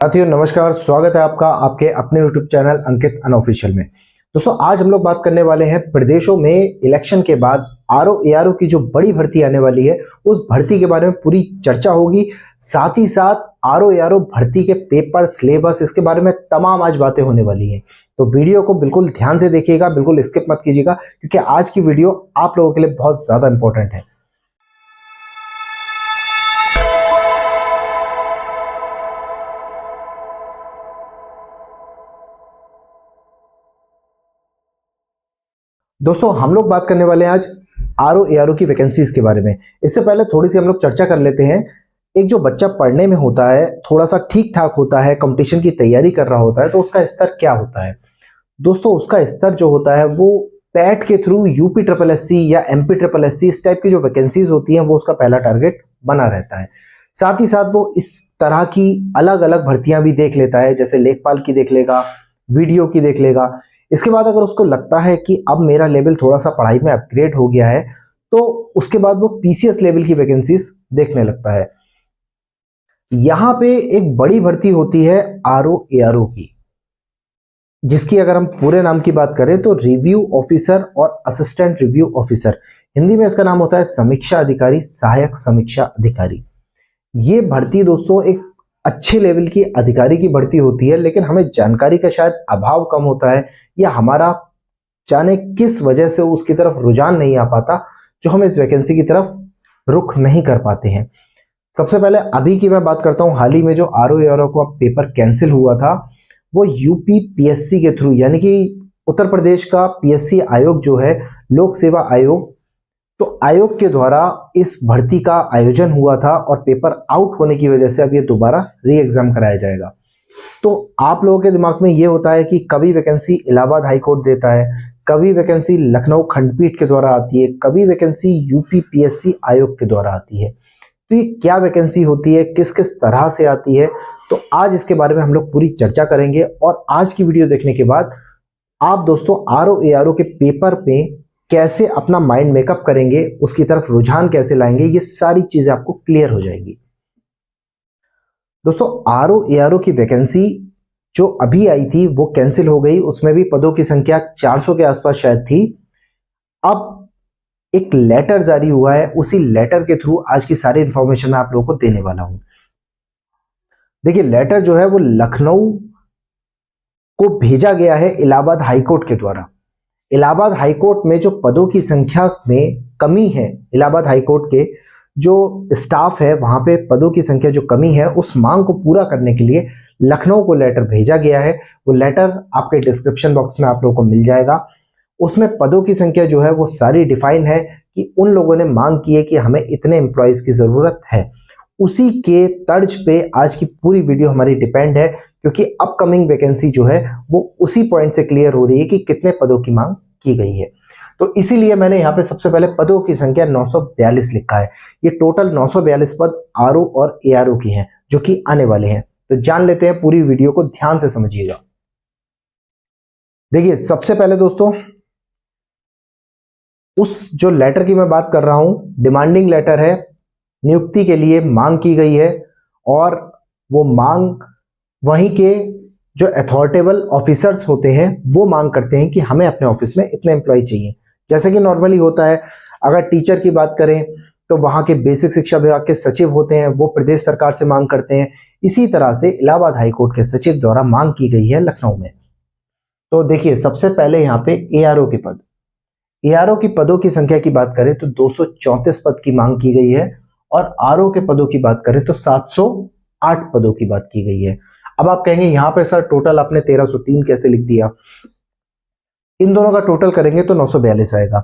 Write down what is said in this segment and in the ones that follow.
साथियों नमस्कार, स्वागत है आपका आपके अपने YouTube चैनल अंकित अनऑफिशियल में। दोस्तों आज हम लोग बात करने वाले हैं प्रदेशों में इलेक्शन के बाद आरओ एआरओ की जो बड़ी भर्ती आने वाली है उस भर्ती के बारे में पूरी चर्चा होगी। साथ ही साथ आरओ एआरओ भर्ती के पेपर सिलेबस इसके बारे में तमाम आज बातें होने वाली हैं। तो वीडियो को बिल्कुल ध्यान से देखिएगा, बिल्कुल स्किप मत कीजिएगा क्योंकि आज की वीडियो आप लोगों के लिए बहुत ज्यादा इंपॉर्टेंट है। दोस्तों हम लोग बात करने वाले हैं आज आरओ एआरओ की वैकेंसीज के बारे में। इससे पहले थोड़ी सी हम लोग चर्चा कर लेते हैं। एक जो बच्चा पढ़ने में होता है, थोड़ा सा ठीक ठाक होता है, कंपटीशन की तैयारी कर रहा होता है, तो उसका स्तर क्या होता है? दोस्तों उसका स्तर जो होता है वो पैट के थ्रू यूपी ट्रिपल एससी या एमपी ट्रिपल एससी इस टाइप की जो वैकेंसीज होती हैं वो उसका पहला टारगेट बना रहता है। साथ ही साथ वो इस तरह की अलग अलग भर्तियां भी देख लेता है, जैसे लेखपाल की देख लेगा, वीडियो की देख लेगा। इसके बाद अगर उसको लगता है कि अब मेरा लेवल थोड़ा सा पढ़ाई में अपग्रेड हो गया है तो उसके बाद वो पीसीएस लेवल की वैकेंसीज देखने लगता है। यहां पे एक बड़ी भर्ती होती है आरओ एआरओ की, जिसकी अगर हम पूरे नाम की बात करें तो रिव्यू ऑफिसर और असिस्टेंट रिव्यू ऑफिसर, हिंदी में इसका नाम होता है समीक्षा अधिकारी, सहायक समीक्षा अधिकारी। ये भर्ती दोस्तों एक अच्छे लेवल की अधिकारी की भर्ती होती है, लेकिन हमें जानकारी का शायद अभाव कम होता है या हमारा जाने किस वजह से उसकी तरफ रुझान नहीं आ पाता जो हम इस वैकेंसी की तरफ रुख नहीं कर पाते हैं। सबसे पहले अभी की मैं बात करता हूं, हाल ही में जो आरओ एआरओ का पेपर कैंसिल हुआ था वो यूपी पीएससी के थ्रू, यानी कि उत्तर प्रदेश का पीएससी आयोग जो है, लोक सेवा आयोग, तो आयोग के द्वारा इस भर्ती का आयोजन हुआ था और पेपर आउट होने की वजह से अब ये दोबारा री एग्जाम कराया जाएगा। तो आप लोगों के दिमाग में ये होता है कि कभी वैकेंसी इलाहाबाद हाई कोर्ट देता है, कभी वैकेंसी लखनऊ खंडपीठ के द्वारा आती है, कभी वैकेंसी यूपी पीएससी आयोग के द्वारा आती है। तो ये क्या वैकेंसी होती है, किस किस तरह से आती है, तो आज इसके बारे में हम लोग पूरी चर्चा करेंगे। और आज की वीडियो देखने के बाद आप दोस्तों आरओ एआरओ के पेपर पे कैसे अपना माइंड मेकअप करेंगे, उसकी तरफ रुझान कैसे लाएंगे, ये सारी चीजें आपको क्लियर हो जाएंगी। दोस्तों आरओ एआरओ की वैकेंसी जो अभी आई थी वो कैंसिल हो गई, उसमें भी पदों की संख्या 400 के आसपास शायद थी। अब एक लेटर जारी हुआ है, उसी लेटर के थ्रू आज की सारी इंफॉर्मेशन मैं आप लोगों को देने वाला हूं। देखिए लेटर जो है वो लखनऊ को भेजा गया है इलाहाबाद हाईकोर्ट के द्वारा। इलाहाबाद हाईकोर्ट में जो पदों की संख्या में कमी है, इलाहाबाद हाईकोर्ट के जो स्टाफ है वहां पे पदों की संख्या जो कमी है उस मांग को पूरा करने के लिए लखनऊ को लेटर भेजा गया है। वो लेटर आपके डिस्क्रिप्शन बॉक्स में आप लोगों को मिल जाएगा। उसमें पदों की संख्या जो है वो सारी डिफाइन है कि उन लोगों ने मांग की है कि हमें इतने एम्प्लॉयज की जरूरत है। उसी के तर्ज पे आज की पूरी वीडियो हमारी डिपेंड है, क्योंकि अपकमिंग वैकेंसी जो है वो उसी पॉइंट से क्लियर हो रही है कि कितने पदों की मांग की गई है। तो इसीलिए मैंने यहाँ पे सबसे पहले पदों की संख्या 942 लिखा है। ये टोटल 942 पद आरओ और एआरओ की हैं जो कि आने वाले हैं। तो जान लेते हैं, पूरी वीडियो को ध्यान से समझिएगा। देखिए सबसे पहले दोस्तों उस जो लेटर की मैं बात कर रहा हूं, डिमांडिंग लेटर है, नियुक्ति के लिए मांग की गई है। और वो मांग वहीं के जो अथॉरिटेबल ऑफिसर्स होते हैं वो मांग करते हैं कि हमें अपने ऑफिस में इतने एम्प्लॉय चाहिए। जैसे कि नॉर्मली होता है, अगर टीचर की बात करें तो वहां के बेसिक शिक्षा विभाग के सचिव होते हैं, वो प्रदेश सरकार से मांग करते हैं। इसी तरह से इलाहाबाद हाईकोर्ट के सचिव द्वारा मांग की गई है लखनऊ में। तो देखिए सबसे पहले यहाँ पे एआरओ के पद, एआरओ की पदों की संख्या की बात करें तो 234 पद की मांग की गई है और आरओ के पदों की बात करें तो 708 पदों की बात की गई है। अब आप कहेंगे यहां पर सर टोटल आपने 1303 कैसे लिख दिया? इन दोनों का टोटल करेंगे तो 942 आएगा।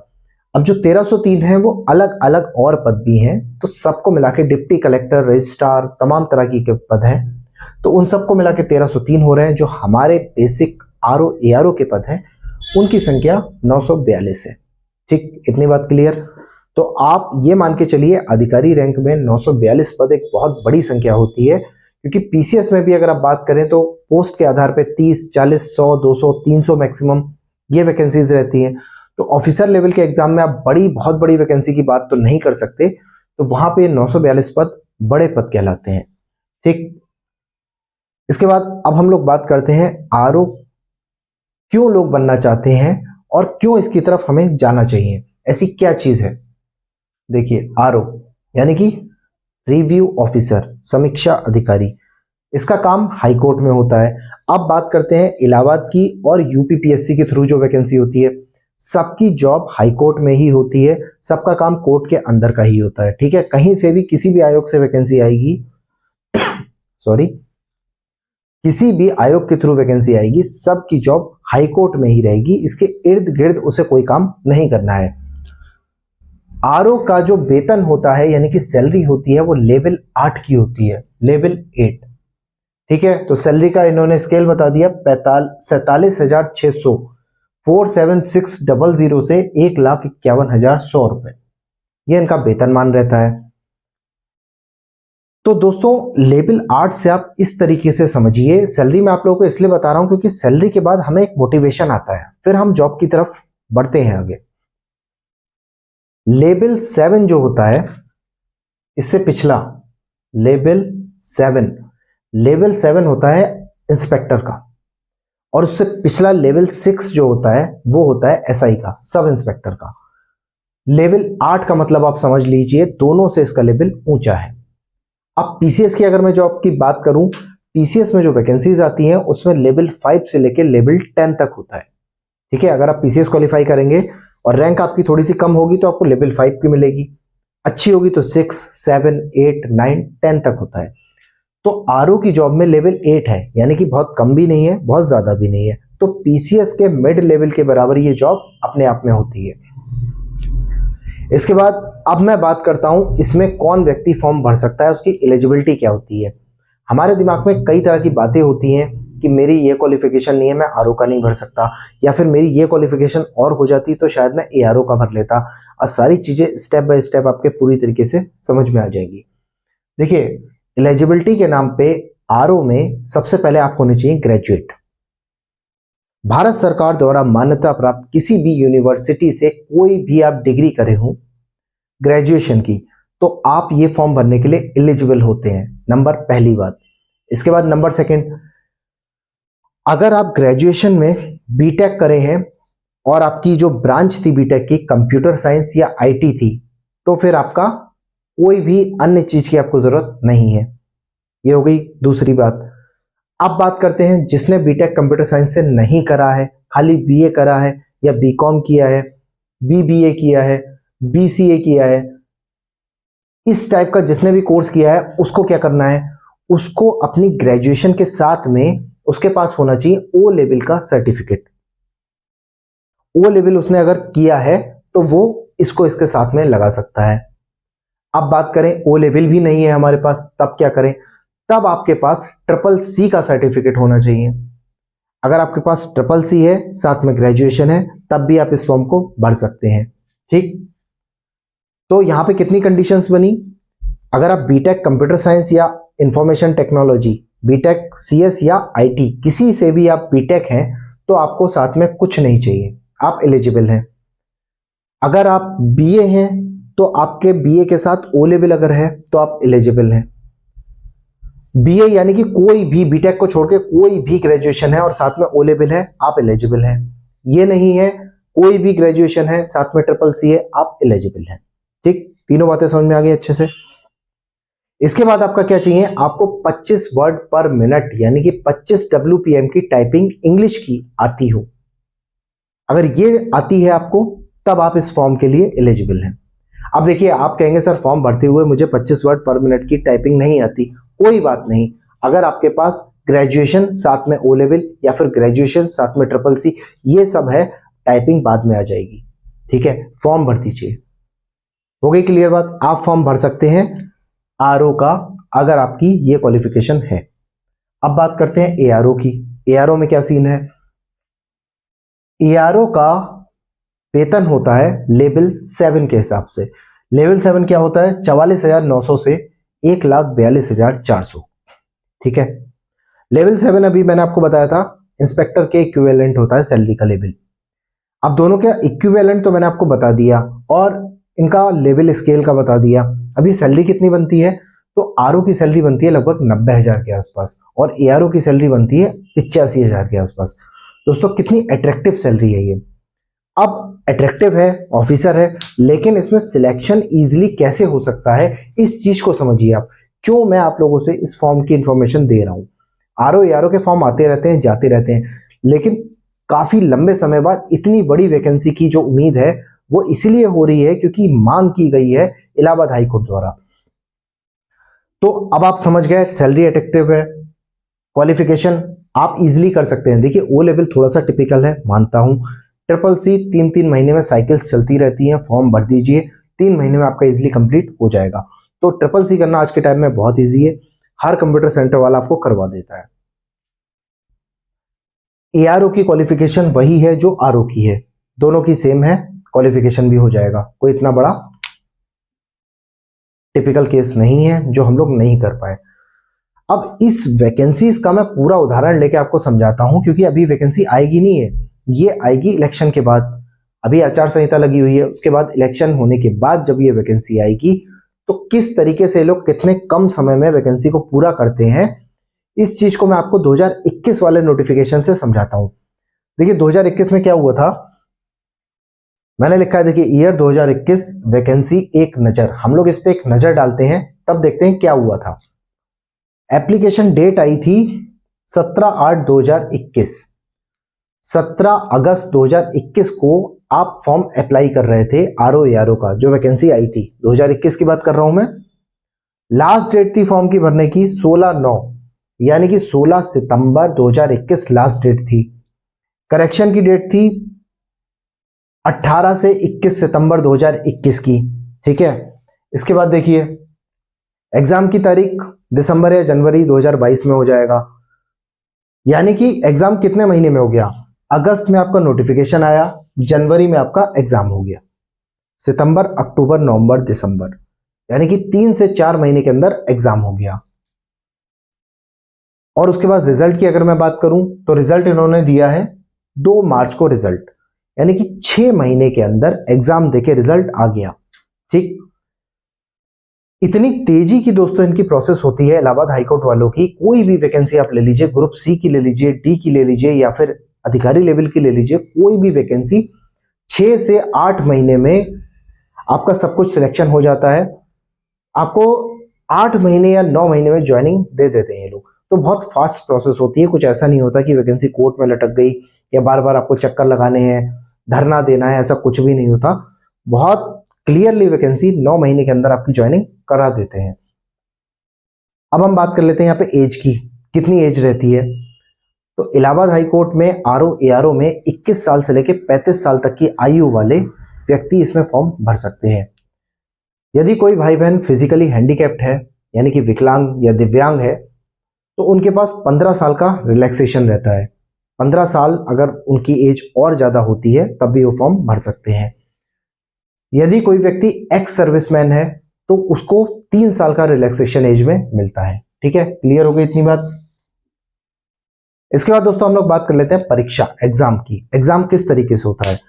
अब जो 1303 है वो अलग अलग और पद भी हैं, तो सबको मिला के डिप्टी कलेक्टर, रजिस्ट्रार, तमाम तरह की के पद हैं, तो उन सबको मिला के 1303 हो रहे हैं। जो हमारे बेसिक आरओ एआरओ के पद हैं उनकी संख्या 942 है। ठीक, इतनी बात क्लियर? तो आप ये मान के चलिए अधिकारी रैंक में 942 पद एक बहुत बड़ी संख्या होती है, क्योंकि पीसीएस में भी अगर आप बात करें तो पोस्ट के आधार पे 30, 40, 100, 200, 300 मैक्सिमम ये वैकेंसीज रहती हैं। तो ऑफिसर लेवल के एग्जाम में आप बहुत बड़ी वैकेंसी की बात तो नहीं कर सकते, तो वहां पे 942 पद बड़े पद कहलाते हैं। ठीक, इसके बाद अब हम लोग बात करते हैं आरओ क्यों लोग बनना चाहते हैं और क्यों इसकी तरफ हमें जाना चाहिए, ऐसी क्या चीज है। देखिए आरओ यानी कि रिव्यू ऑफिसर, समीक्षा अधिकारी, इसका काम हाई कोर्ट में होता है। अब बात करते हैं इलाहाबाद की और यूपीपीएससी के थ्रू जो वैकेंसी होती है, सबकी जॉब हाई कोर्ट में ही होती है, सबका काम कोर्ट के अंदर का ही होता है। ठीक है, कहीं से भी किसी भी आयोग से वैकेंसी आएगी सॉरी, किसी भी आयोग के थ्रू वैकेंसी आएगी, सबकी जॉब हाई कोर्ट में ही रहेगी, इसके इर्द गिर्द उसे कोई काम नहीं करना है। आरओ का जो वेतन होता है यानी कि सैलरी होती है वो लेवल 8 की होती है, लेवल 8। ठीक है, तो सैलरी का इन्होंने स्केल बता दिया, 47,600 47600 से 1,51,100 रुपए, ये इनका वेतनमान रहता है। तो दोस्तों लेवल 8 से आप इस तरीके से समझिए, सैलरी मैं आप लोगों को इसलिए बता रहा हूं क्योंकि सैलरी के बाद हमें एक मोटिवेशन आता है, फिर हम जॉब की तरफ बढ़ते हैं आगे। लेवल 7 जो होता है, इससे पिछला लेवल 7, लेवल 7 होता है इंस्पेक्टर का, और उससे पिछला लेवल 6 जो होता है वो होता है एसआई का, सब इंस्पेक्टर का। लेवल 8 का मतलब आप समझ लीजिए दोनों से इसका लेवल ऊंचा है। अब पीसीएस की अगर मैं जॉब की बात करूं, पीसीएस में जो वैकेंसीज आती हैं उसमें लेवल 5 से लेकर लेवल 10 तक होता है। ठीक है, अगर आप पीसीएस क्वालिफाई करेंगे और रैंक आपकी थोड़ी सी कम होगी तो आपको लेवल 5 की मिलेगी, अच्छी होगी तो 6, 7, 8, 9, 10 तक होता है। तो आरओ की जॉब में लेवल 8 है, यानी कि बहुत कम भी नहीं है बहुत ज्यादा भी नहीं है, तो पीसीएस के मिड लेवल के बराबर ये जॉब अपने आप में होती है। इसके बाद अब मैं बात करता हूं इसमें कौन व्यक्ति फॉर्म भर सकता है, उसकी एलिजिबिलिटी क्या होती है। हमारे दिमाग में कई तरह की बातें होती हैं कि मेरी ये क्वालिफिकेशन नहीं है मैं आरओ का नहीं भर सकता, या फिर मेरी ये क्वालिफिकेशन और हो जाती तो शायद मैं एआरओ का भर लेता। और सारी चीजें स्टेप बाय स्टेप आपके पूरी तरीके से समझ में आ जाएगी। देखिए एलिजिबिलिटी के नाम पे आरओ में सबसे पहले आप होने चाहिए ग्रेजुएट, भारत सरकार द्वारा मान्यता प्राप्त किसी भी यूनिवर्सिटी से कोई भी आप डिग्री करे हो ग्रेजुएशन की, तो आप ये फॉर्म भरने के लिए एलिजिबल होते हैं, नंबर पहली बात। इसके बाद नंबर सेकंड, अगर आप ग्रेजुएशन में बीटेक करे हैं और आपकी जो ब्रांच थी बीटेक की कंप्यूटर साइंस या आईटी थी, तो फिर आपका कोई भी अन्य चीज की आपको जरूरत नहीं है। ये हो गई दूसरी बात। अब बात करते हैं जिसने बीटेक कंप्यूटर साइंस से नहीं करा है, खाली बीए करा है या बीकॉम किया है, बीबीए किया है, बीसीए किया है, इस टाइप का जिसने भी कोर्स किया है उसको क्या करना है, उसको अपनी ग्रेजुएशन के साथ में उसके पास होना चाहिए ओ लेवल का सर्टिफिकेट। ओ लेवल उसने अगर किया है तो वो इसको इसके साथ में लगा सकता है। अब बात करें ओ लेवल भी नहीं है हमारे पास, तब क्या करें, तब आपके पास ट्रिपल सी का सर्टिफिकेट होना चाहिए। अगर आपके पास ट्रिपल सी है साथ में ग्रेजुएशन है तब भी आप इस फॉर्म को भर सकते हैं। ठीक, तो यहां पे कितनी कंडीशंस बनी, अगर आप बीटेक कंप्यूटर साइंस या इंफॉर्मेशन टेक्नोलॉजी, बीटेक सीएस या आईटी, किसी से भी आप बीटेक हैं तो आपको साथ में कुछ नहीं चाहिए, आप एलिजिबल हैं। अगर आप बीए हैं तो आपके बीए के साथ ओ लेवल अगर है तो आप एलिजिबल हैं। बीए यानी कि कोई भी बीटेक को छोड़ के कोई भी ग्रेजुएशन है और साथ में ओ लेवल है, आप एलिजिबल हैं। ये नहीं है कोई भी ग्रेजुएशन है साथ में ट्रिपल सी है, आप एलिजिबल हैं। ठीक, तीनों बातें समझ में आ गई अच्छे से। इसके बाद आपका क्या चाहिए, आपको 25 वर्ड पर मिनट यानी कि 25 WPM की टाइपिंग इंग्लिश की आती हो। अगर ये आती है आपको तब आप इस फॉर्म के लिए एलिजिबल हैं। अब देखिए आप कहेंगे सर फॉर्म भरते हुए मुझे 25 वर्ड पर मिनट की टाइपिंग नहीं आती, कोई बात नहीं। अगर आपके पास ग्रेजुएशन साथ में ओ लेवल या फिर ग्रेजुएशन साथ में ट्रिपल सी ये सब है, टाइपिंग बाद में आ जाएगी। ठीक है, फॉर्म भर दीजिए। हो गई क्लियर बात, आप फॉर्म भर सकते हैं आरओ का अगर आपकी ये क्वालिफिकेशन है। अब बात करते हैं एआरओ की। एआरओ में क्या सीन है, एआरओ का वेतन होता है लेवल 7 के हिसाब से। लेवल 7 क्या होता है, 44,900 से 1,42,400। ठीक है, लेवल 7 अभी मैंने आपको बताया था इंस्पेक्टर के इक्विवेलेंट होता है सैलरी का लेवल। अब दोनों के इक्विवेलेंट तो मैंने आपको बता दिया और इनका लेवल स्केल का बता दिया। अभी सैलरी कितनी बनती है, तो आरओ की सैलरी बनती है लगभग 90,000 के आसपास और एआरओ की सैलरी बनती है 85,000 के आसपास। दोस्तों कितनी अट्रैक्टिव सैलरी है ये। अब अट्रैक्टिव है, ऑफिसर है, लेकिन इसमें सिलेक्शन इजीली कैसे हो सकता है, इस चीज को समझिए आप। क्यों मैं आप लोगों से इस फॉर्म की इंफॉर्मेशन दे रहा हूं। आरओ एआरओ के फॉर्म आते रहते हैं, जाते रहते हैं, लेकिन काफी लंबे समय बाद इतनी बड़ी वैकेंसी की जो उम्मीद है वो इसीलिए हो रही है क्योंकि मांग की गई है इलाहाबाद हाईकोर्ट द्वारा। तो अब आप समझ गए, सैलरी अट्रैक्टिव है, क्वालिफिकेशन आप इजीली कर सकते हैं। देखिए ओ लेवल थोड़ा सा टिपिकल है, मानता हूं। ट्रिपल सी 3-3 महीने में साइकिल्स चलती रहती हैं, फॉर्म भर दीजिए, 3 महीने में आपका इजीली कंप्लीट हो जाएगा। तो ट्रिपल सी करना आज के टाइम में बहुत इजी है, हर कंप्यूटर सेंटर वाला आपको करवा देता है। एआरओ की क्वालिफिकेशन वही है जो आरओ की है, दोनों की सेम है, क्वालिफिकेशन भी हो जाएगा। कोई इतना बड़ा टिपिकल केस नहीं है जो हम लोग नहीं कर पाए। अब इस वैकेंसीज का मैं पूरा उदाहरण लेके आपको समझाता हूं, क्योंकि अभी वैकेंसी आएगी नहीं है, ये आएगी इलेक्शन के बाद। अभी आचार संहिता लगी हुई है, उसके बाद इलेक्शन होने के बाद जब ये वैकेंसी आएगी तो किस तरीके से लोग कितने कम समय में वैकेंसी को पूरा करते हैं, इस चीज को मैं आपको 2021 वाले नोटिफिकेशन से समझाता हूं। देखिए 2021 में क्या हुआ था, मैंने लिखा है, देखिए ईयर 2021 वैकेंसी एक नजर। हम लोग इस पे एक नजर डालते हैं, तब देखते हैं क्या हुआ था। एप्लीकेशन डेट आई थी 17/8/2021। 17 अगस्त 2021 को आप फॉर्म अप्लाई कर रहे थे आरओ एआरओ का, जो वैकेंसी आई थी 2021 की बात कर रहा हूं मैं। लास्ट डेट थी फॉर्म की भरने की 16/9, यानी कि 16 सितंबर 2021 लास्ट डेट थी। करेक्शन की डेट थी 18 से 21 सितंबर 2021 की, ठीक है। इसके बाद देखिए एग्जाम की तारीख दिसंबर या जनवरी 2022 में हो जाएगा, यानी कि एग्जाम कितने महीने में हो गया, अगस्त में आपका नोटिफिकेशन आया, जनवरी में आपका एग्जाम हो गया, सितंबर अक्टूबर नवंबर दिसंबर, यानी कि 3 से 4 महीने के अंदर एग्जाम हो गया। और उसके बाद रिजल्ट की अगर मैं बात करूं तो रिजल्ट इन्होंने दिया है 2 मार्च को रिजल्ट, यानी कि 6 महीने के अंदर एग्जाम देके रिजल्ट आ गया, ठीक। इतनी तेजी की दोस्तों इनकी प्रोसेस होती है इलाहाबाद हाईकोर्ट वालों की। कोई भी वैकेंसी आप ले लीजिए, ग्रुप सी की ले लीजिए, डी की ले लीजिए, या फिर अधिकारी लेवल की ले लीजिए, कोई भी वैकेंसी 6 से 8 महीने में आपका सब कुछ सिलेक्शन हो जाता है। आपको 8 महीने या 9 महीने में ज्वाइनिंग दे देते हैं ये लोग। तो बहुत फास्ट प्रोसेस होती है, कुछ ऐसा नहीं होता कि वैकेंसी कोर्ट में लटक गई या बार बार आपको चक्कर लगाने हैं, धरना देना है, ऐसा कुछ भी नहीं होता। बहुत क्लियरली वैकेंसी 9 महीने के अंदर आपकी ज्वाइनिंग करा देते हैं। अब हम बात कर लेते हैं यहाँ पे एज की, कितनी एज रहती है। तो इलाहाबाद हाई कोर्ट में आरओ एआरओ में 21 साल से लेकर 35 साल तक की आयु वाले व्यक्ति इसमें फॉर्म भर सकते हैं। यदि कोई भाई बहन फिजिकली हैंडीकैप्ड है, यानी कि विकलांग या दिव्यांग है, तो उनके पास 15 साल का रिलैक्सेशन रहता है। 15 साल अगर उनकी एज और ज्यादा होती है तब भी वो फॉर्म भर सकते हैं। यदि कोई व्यक्ति एक्स सर्विसमैन है तो उसको 3 साल का रिलैक्सेशन एज में मिलता है, ठीक है। क्लियर हो गई इतनी बात। इसके बाद दोस्तों हम लोग बात कर लेते हैं परीक्षा, एग्जाम की। एग्जाम किस तरीके से होता है,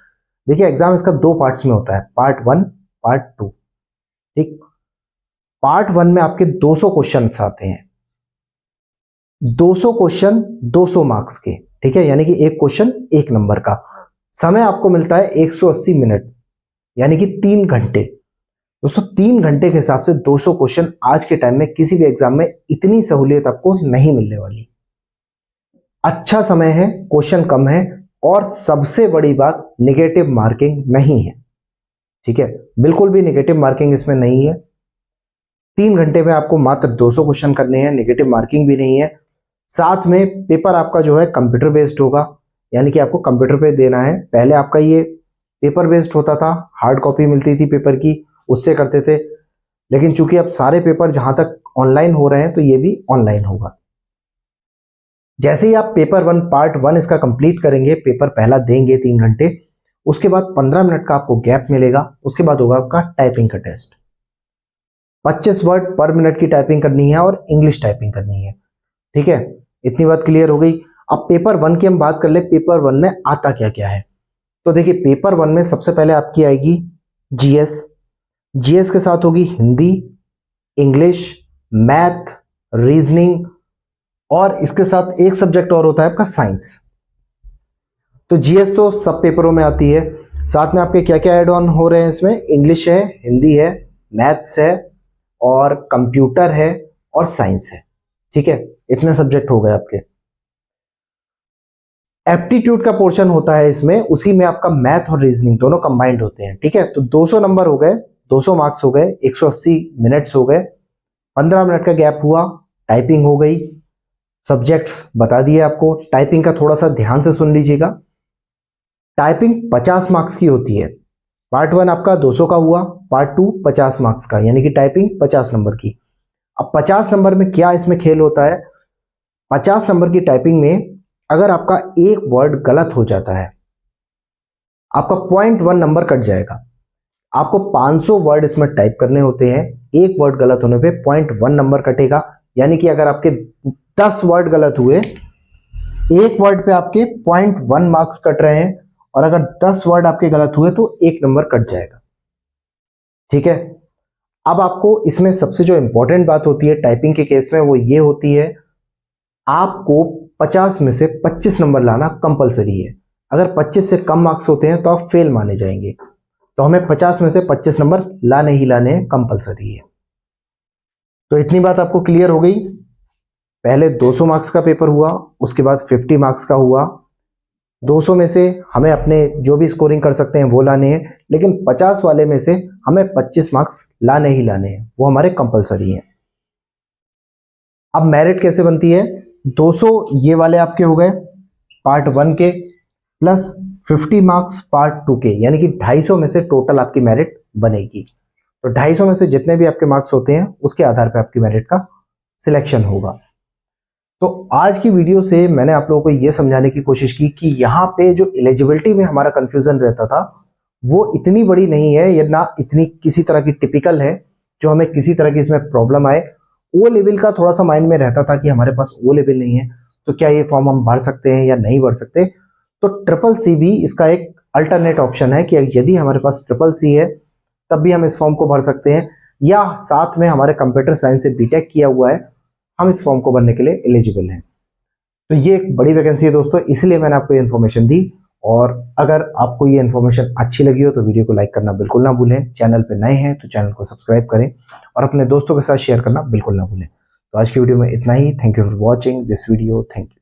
देखिए एग्जाम इसका 2 पार्ट्स में होता है, पार्ट 1 पार्ट 2, ठीक। पार्ट 1 में आपके 200 क्वेश्चन आते हैं, 200 क्वेश्चन 200 मार्क्स के, ठीक है, यानी कि एक क्वेश्चन 1 नंबर का। समय आपको मिलता है 180 मिनट, यानी कि 3 घंटे। दोस्तों 3 घंटे के हिसाब से 200 क्वेश्चन आज के टाइम में किसी भी एग्जाम में इतनी सहूलियत आपको नहीं मिलने वाली। अच्छा समय है, क्वेश्चन कम है, और सबसे बड़ी बात नेगेटिव मार्किंग नहीं है, ठीक है। बिल्कुल भी नेगेटिव मार्किंग इसमें नहीं है। 3 घंटे में आपको मात्र 200 क्वेश्चन करने हैं, नेगेटिव मार्किंग भी नहीं है। साथ में पेपर आपका जो है कंप्यूटर बेस्ड होगा, यानी कि आपको कंप्यूटर पे देना है। पहले आपका ये पेपर बेस्ड होता था, हार्ड कॉपी मिलती थी पेपर की, उससे करते थे, लेकिन चूंकि अब सारे पेपर जहां तक ऑनलाइन हो रहे हैं तो ये भी ऑनलाइन होगा। जैसे ही आप पेपर 1 पार्ट 1 इसका कंप्लीट करेंगे, पेपर पहला देंगे 3 घंटे, उसके बाद 15 मिनट का आपको गैप मिलेगा, उसके बाद होगा आपका टाइपिंग का टेस्ट। 25 वर्ड पर मिनट की टाइपिंग करनी है और इंग्लिश टाइपिंग करनी है, ठीक है। इतनी बात क्लियर हो गई। अब पेपर 1 की हम बात कर ले, पेपर 1 में आता क्या क्या है। तो देखिए पेपर 1 में सबसे पहले आपकी आएगी जीएस, जीएस के साथ होगी हिंदी, इंग्लिश, मैथ, रीजनिंग और इसके साथ एक सब्जेक्ट और होता है आपका साइंस। तो जीएस तो सब पेपरों में आती है। साथ में आपके क्या क्या ऐड ऑन हो रहे हैं इसमें, इंग्लिश है, हिंदी है, मैथ्स है और कंप्यूटर है और साइंस है। ठीक है, इतने सब्जेक्ट हो गए आपके। एप्टीट्यूड का पोर्शन होता है इसमें, उसी में आपका मैथ और रीजनिंग दोनों कंबाइंड होते हैं। ठीक है, तो 200 नंबर हो गए, 200 मार्क्स हो गए, 180 मिनट्स हो गए, 15 मिनट का गैप हुआ, टाइपिंग हो गई, सब्जेक्ट्स बता दिए आपको। टाइपिंग का थोड़ा सा ध्यान से सुन लीजिएगा। टाइपिंग 50 मार्क्स की होती है। पार्ट 1 आपका 200 का हुआ, पार्ट 2 50 मार्क्स का, यानी कि टाइपिंग 50 नंबर की। अब 50 नंबर में क्या इसमें खेल होता है, 50 नंबर की टाइपिंग में अगर आपका एक वर्ड गलत हो जाता है, आपका 0.1 नंबर कट जाएगा। आपको 500 वर्ड इसमें टाइप करने होते हैं, एक वर्ड गलत होने पे 0.1 नंबर कटेगा। यानी कि अगर आपके 10 वर्ड गलत हुए, एक वर्ड पे आपके 0.1 मार्क्स कट रहे हैं, और अगर 10 वर्ड आपके गलत हुए तो एक नंबर कट जाएगा। ठीक है, अब आपको इसमें सबसे जो इंपॉर्टेंट बात होती है टाइपिंग के केस में वो ये होती है, आपको 50 में से 25 नंबर लाना कंपलसरी है। अगर 25 से कम मार्क्स होते हैं तो आप फेल माने जाएंगे। तो हमें 50 में से 25 नंबर लाने ही लाने हैं, कंपलसरी है। तो इतनी बात आपको क्लियर हो गई। पहले 200 मार्क्स का पेपर हुआ, उसके बाद 50 मार्क्स का हुआ। 200 में से हमें अपने जो भी स्कोरिंग कर सकते हैं वो लाने हैं, लेकिन 50 वाले में से हमें 25 मार्क्स लाने ही लाने हैं, वो हमारे कंपलसरी हैं। अब मेरिट कैसे बनती है, 200 ये वाले आपके हो गए पार्ट 1 के, प्लस 50 मार्क्स पार्ट 2 के, यानी कि 250 में से टोटल आपकी मेरिट बनेगी। तो 250 में से जितने भी आपके मार्क्स होते हैं उसके आधार पर आपकी मेरिट का सिलेक्शन होगा। तो आज की वीडियो से मैंने आप लोगों को यह समझाने की कोशिश की कि यहाँ पे जो एलिजिबिलिटी में हमारा कंफ्यूजन रहता था वो इतनी बड़ी नहीं है, या ना इतनी किसी तरह की टिपिकल है जो हमें किसी तरह की इसमें प्रॉब्लम आए। ओ लेवल का थोड़ा सा माइंड में रहता था कि हमारे पास ओ लेवल नहीं है तो क्या ये फॉर्म हम भर सकते हैं या नहीं भर सकते। तो ट्रिपल सी भी इसका एक अल्टरनेट ऑप्शन है कि यदि हमारे पास ट्रिपल सी है तब भी हम इस फॉर्म को भर सकते हैं, या साथ में हमारे कंप्यूटर साइंस से बीटेक किया हुआ है, हम इस फॉर्म को भरने के लिए एलिजिबल हैं। तो ये एक बड़ी वैकेंसी है दोस्तों, इसलिए मैंने आपको ये इन्फॉर्मेशन दी। और अगर आपको ये इन्फॉर्मेशन अच्छी लगी हो तो वीडियो को लाइक करना बिल्कुल ना भूलें। चैनल पे नए हैं तो चैनल को सब्सक्राइब करें और अपने दोस्तों के साथ शेयर करना बिल्कुल ना भूलें। तो आज की वीडियो में इतना ही। Thank you for watching this video. Thank you.